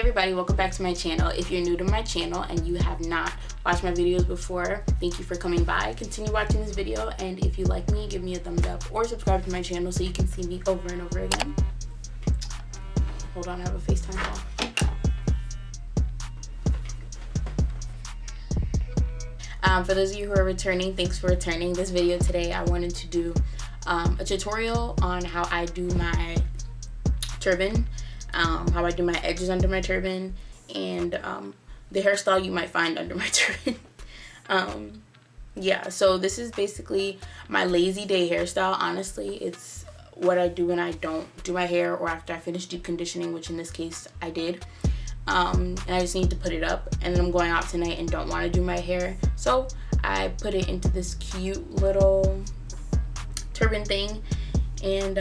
everybody, welcome back to my channel. If you're new to my channel and you have not watched my videos before, thank you for coming by. Continue watching this video, and if you like me, give me a thumbs up or subscribe to my channel so you can see me over and over again. Hold on, I have a FaceTime call. For those of you who are returning, thanks for returning. This video today, I wanted to do a tutorial on how I do my turban, how I do my edges under my turban, and the hairstyle you might find under my turban. Yeah, so this is basically my lazy day hairstyle. Honestly, it's what I do when I don't do my hair or after I finish deep conditioning, which in this case I did. And I just need to put it up, and then I'm going out tonight and don't want to do my hair, so I put it into this cute little turban thing, and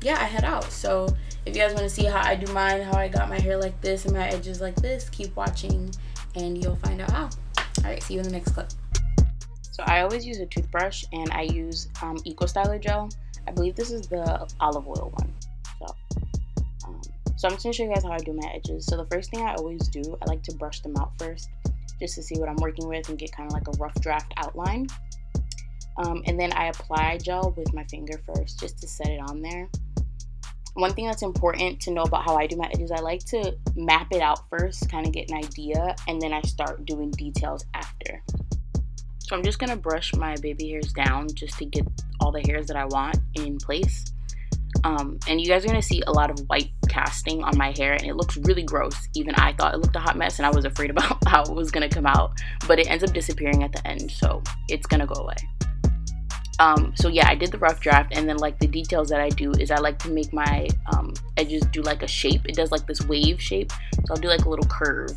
yeah, I head out. So if you guys want to see how I do mine, how I got my hair like this and my edges like this, keep watching and you'll find out how. Alright, see you in the next clip. So I always use a toothbrush, and I use Eco Styler gel. I believe this is the olive oil one. So I'm just going to show you guys how I do my edges. So the first thing I always do, I like to brush them out first, just to see what I'm working with and get kind of like a rough draft outline. And then I apply gel with my finger first, just to set it on there. One thing that's important to know about how I do my edges, I like to map it out first, kind of get an idea, and then I start doing details after. So I'm just going to brush my baby hairs down just to get all the hairs that I want in place. And you guys are going to see a lot of white casting on my hair, and it looks really gross. Even I thought it looked a hot mess, and I was afraid about how it was going to come out, but it ends up disappearing at the end, so it's going to go away. So yeah, I did the rough draft, and then like the details that I do is I like to make my edges do like a shape. It does like this wave shape, so I'll do like a little curve.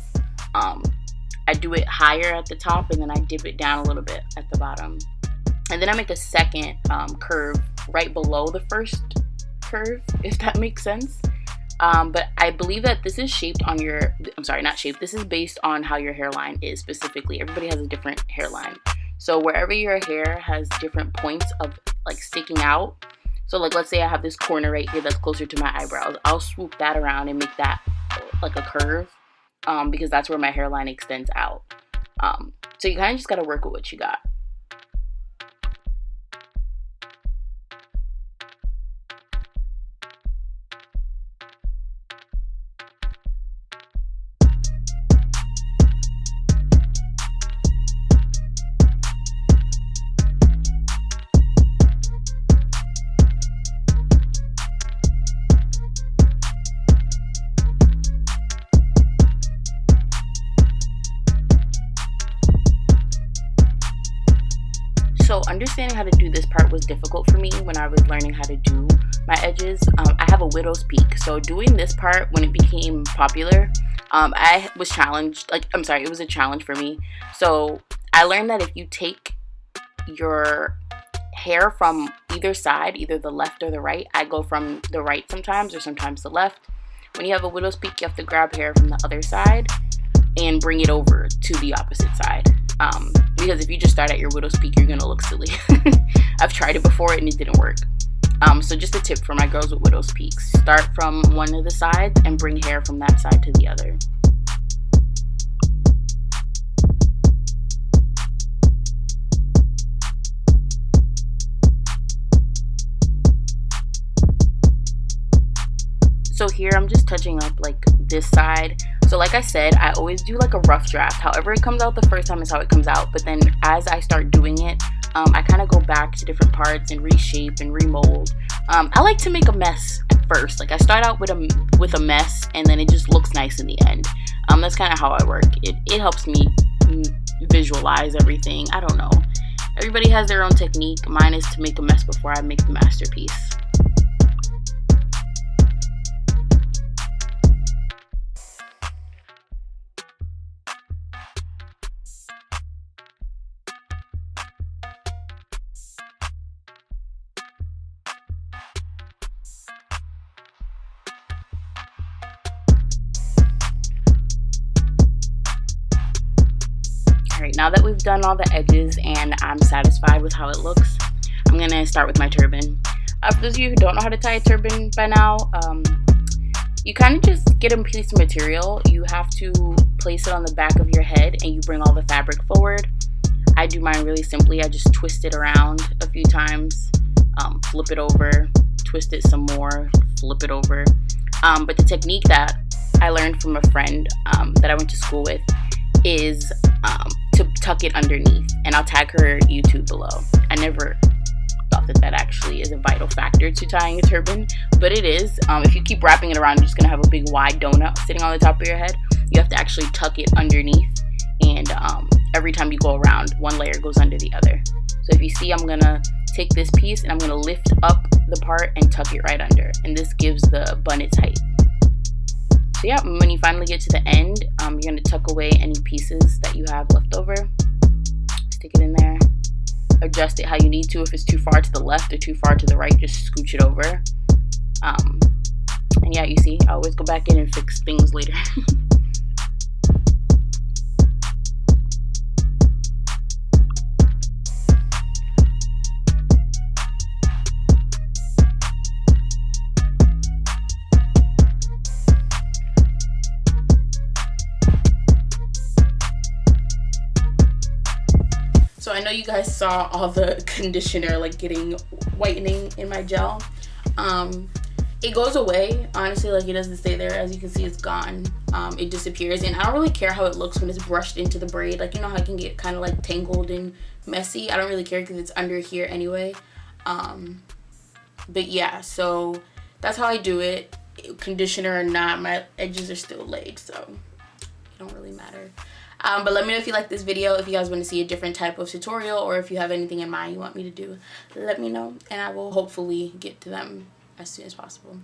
I do it higher at the top, and then I dip it down a little bit at the bottom, and then I make a second curve right below the first curve, if that makes sense. But I believe that this is shaped on your, I'm sorry, not shaped, this is based on how your hairline is specifically. Everybody has a different hairline. So wherever your hair has different points of like sticking out, so like let's say I have this corner right here that's closer to my eyebrows, I'll swoop that around and make that like a curve, because that's where my hairline extends out. So you kind of just got to work with what you got. So understanding how to do this part was difficult for me when I was learning how to do my edges. I have a widow's peak, so doing this part when it became popular, I was challenged, it was a challenge for me. So I learned that if you take your hair from either side, either the left or the right, I go from the right sometimes or sometimes the left. When you have a widow's peak, you have to grab hair from the other side and bring it over to the opposite side. Because if you just start at your widow's peak, you're gonna look silly. I've tried it before and it didn't work. So just a tip for my girls with widow's peaks: start from one of the sides and bring hair from that side to the other. So here I'm just touching up like this side. So like I said, I always do like a rough draft. However it comes out the first time is how it comes out. But then as I start doing it, I kind of go back to different parts and reshape and remold. I like to make a mess at first. Like I start out with a mess, and then it just looks nice in the end. That's kind of how I work. It helps me visualize everything. I don't know. Everybody has their own technique. Mine is to make a mess before I make the masterpiece. Alright, now that we've done all the edges and I'm satisfied with how it looks, I'm going to start with my turban. For those of you who don't know how to tie a turban by now, You kind of just get a piece of material. You have to place it on the back of your head and you bring all the fabric forward. I do mine really simply. I just twist it around a few times, flip it over, twist it some more, flip it over. But the technique that I learned from a friend that I went to school with is to tuck it underneath, and I'll tag her YouTube below. I never thought that actually is a vital factor to tying a turban, but it is. If you keep wrapping it around, you're just gonna have a big wide donut sitting on the top of your head. You have to actually tuck it underneath, and every time you go around, one layer goes under the other. So if you see, I'm gonna take this piece and I'm gonna lift up the part and tuck it right under, and this gives the bun its height. So yeah, when you finally get to the end, you're gonna tuck away any pieces that you have left over. Stick it in there. Adjust it how you need to. If it's too far to the left or too far to the right, just scooch it over. And yeah, you see, I always go back in and fix things later. So I know you guys saw all the conditioner like getting whitening in my gel. It goes away, honestly, like it doesn't stay there. As you can see, it's gone. It disappears, and I don't really care how it looks when it's brushed into the braid. Like, you know how it can get kind of like tangled and messy. I don't really care because it's under here anyway. But yeah, so that's how I do it. Conditioner or not, my edges are still laid, so it don't really matter. But let me know if you like this video, if you guys want to see a different type of tutorial, or if you have anything in mind you want me to do, let me know, and I will hopefully get to them as soon as possible.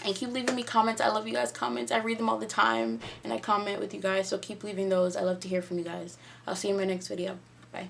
And keep leaving me comments. I love you guys' comments. I read them all the time, and I comment with you guys, so keep leaving those. I love to hear from you guys. I'll see you in my next video. Bye.